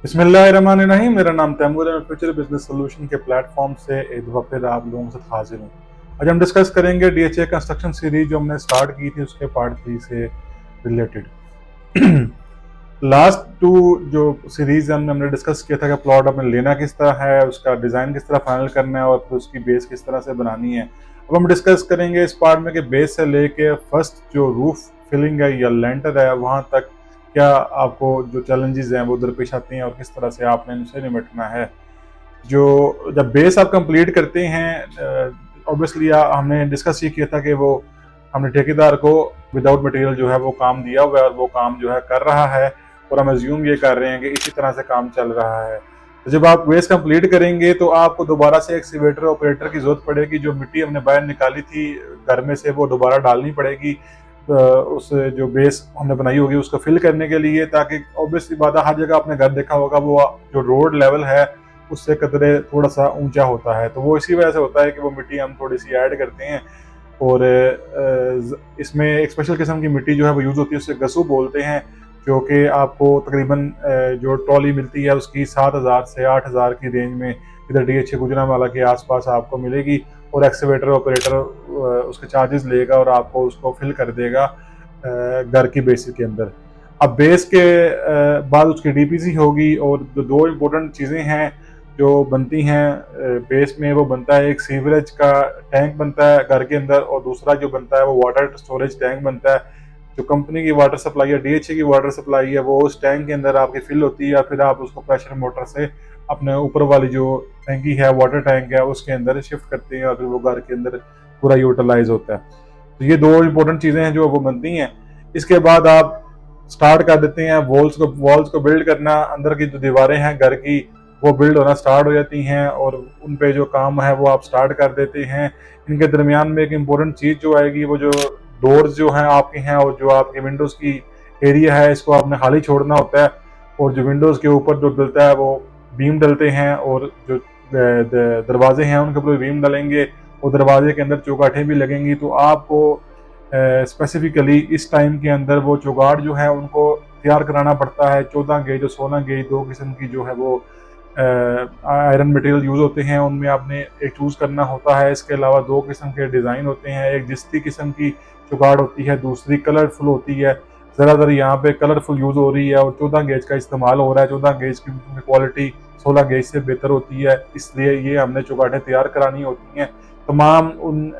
बिस्मिल्लाहिर्रहमानिर्रहीम। मेरा नाम तैमूर है। मैं फ्यूचर बिजनेस सोल्यूशन के प्लेटफॉर्म से एक दफ़ा फिर आप लोगों के साथ हाजिर हूँ। आज हम डिस्कस करेंगे डीएचए कंस्ट्रक्शन सीरीज जो हमने स्टार्ट की थी उसके पार्ट 3 से रिलेटेड। लास्ट टू जो सीरीज हमने डिस्कस किया था कि प्लॉट अपने लेना किस तरह है, उसका डिज़ाइन किस तरह फाइनल करना है और फिर उसकी बेस किस तरह से बनानी है। अब हम डिस्कस करेंगे इस पार्ट में कि बेस से लेके फर्स्ट जो रूफ फिलिंग है या लेंटर है वहाँ तक क्या आपको जो चैलेंजेस हैं वो दरपेश आते हैं और किस तरह से आपने इनसे निपटना है। जो जब बेस आप कंप्लीट करते हैं, ऑब्वियसली हमने डिस्कस ये किया था कि वो हमने ठेकेदार को विदाउट मटेरियल जो है वो काम दिया हुआ है और वो काम जो है कर रहा है और हम एज्यूम ये कर रहे हैं कि इसी तरह से काम चल रहा है। तो जब आप बेस कंप्लीट करेंगे तो आपको दोबारा से एक्सीवेटर ऑपरेटर की जरूरत पड़ेगी। जो मिट्टी हमने बाहर निकाली थी घर में से वो दोबारा डालनी पड़ेगी उस जो बेस हमने बनाई होगी उसको फिल करने के लिए, ताकि ऑब्वियसली बात है हर जगह आपने घर देखा होगा वो जो रोड लेवल है उससे कदरे थोड़ा सा ऊंचा होता है, तो वो इसी वजह से होता है कि वो मिट्टी हम थोड़ी सी ऐड करते हैं। और इसमें एक स्पेशल किस्म की मिट्टी जो है वो यूज़ होती है, उससे गसू बोलते हैं, जो कि आपको तकरीबन जो ट्रॉली मिलती है उसकी 7,000 से 8,000 की रेंज में इधर डीएचए गुजरांवाला के आसपास आपको मिलेगी। और एक्सीवेटर ऑपरेटर उसके चार्जेस लेगा और आपको उसको फिल कर देगा घर की बेसिस के अंदर। अब बेस के बाद उसकी डीपीसी होगी और जो दो इम्पोर्टेंट चीज़ें हैं जो बनती हैं बेस में, वो बनता है एक सीवरेज का टैंक बनता है घर के अंदर और दूसरा जो बनता है वो वाटर स्टोरेज टैंक बनता है। जो कंपनी की वाटर सप्लाई है, डीएचए की वाटर सप्लाई है, वो उस टैंक के अंदर आपकी फिल होती है, फिर आप उसको प्रेशर मोटर से अपने ऊपर वाली जो टैंकी है वाटर टैंक है उसके अंदर शिफ्ट करते हैं और फिर वो घर के अंदर पूरा यूटिलाइज होता है। तो ये दो इंपॉर्टेंट चीज़ें हैं जो वो बनती हैं। इसके बाद आप स्टार्ट कर देते हैं वॉल्स को बिल्ड करना। अंदर की जो दीवारें हैं घर की वो बिल्ड होना स्टार्ट हो जाती हैं और उन पे जो काम है वो आप स्टार्ट कर देते हैं। इनके दरमियान में एक इम्पोर्टेंट चीज़ जो आएगी वो जो डोर्स जो हैं आपके हैं और जो आपके विंडोज़ की एरिया है इसको आपने खाली छोड़ना होता है। और जो विंडोज़ के ऊपर जो डलता है वो बीम डलते हैं और जो दरवाजे हैं उनके ऊपर बीम डलेंगे और दरवाजे के अंदर चौगाठें भी लगेंगी। तो आपको स्पेसिफिकली इस टाइम के अंदर वो चौगाठ जो है उनको तैयार कराना पड़ता है। 14 गेज और 16 गेज दो किस्म की जो है वो आयरन मटेरियल यूज़ होते हैं, उनमें आपने एक चूज़ करना होता है। इसके अलावा दो किस्म के डिज़ाइन होते हैं, एक जिस्ती किस्म की चौगाठ होती है, दूसरी कलरफुल होती है। ज़्यादातर यहाँ पे कलरफुल यूज़ हो रही है और 14 गेज का इस्तेमाल हो रहा है। 14 गेज की क्वालिटी 16 गेज से बेहतर होती है, इसलिए ये हमने चौगाठें तैयार करानी होती हैं तमाम उन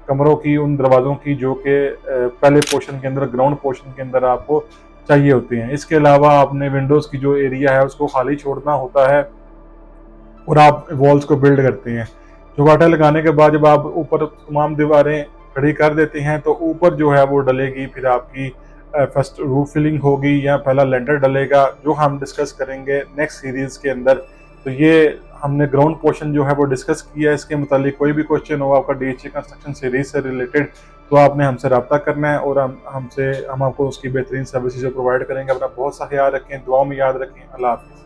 कमरों की, उन दरवाज़ों की जो कि पहले पोर्शन के अंदर, ग्राउंड पोर्शन के अंदर आपको चाहिए होते हैं। इसके अलावा आपने विंडोज़ की जो एरिया है उसको खाली छोड़ना होता है और आप वॉल्स को बिल्ड करते हैं। चौगाठे लगाने के बाद जब आप ऊपर तमाम दीवारें खड़ी कर देते हैं तो ऊपर जो है वो डलेगी फिर आपकी फर्स्ट रूफ फिलिंग होगी या पहला लेंटर डलेगा, जो हम डिस्कस करेंगे नेक्स्ट सीरीज़ के अंदर। तो ये हमने ग्राउंड पोर्शन जो है वो डिस्कस किया। इसके मुतालिक कोई भी क्वेश्चन हो आपका डीएचए कंस्ट्रक्शन सीरीज से रिलेटेड तो आपने हमसे रब्ता करना है और हम आपको उसकी बेहतरीन सर्विसेज प्रोवाइड करेंगे। अपना बहुत सा ख्याल रखें, दुआओं में याद रखें। अल्लाह हाफ़िज़।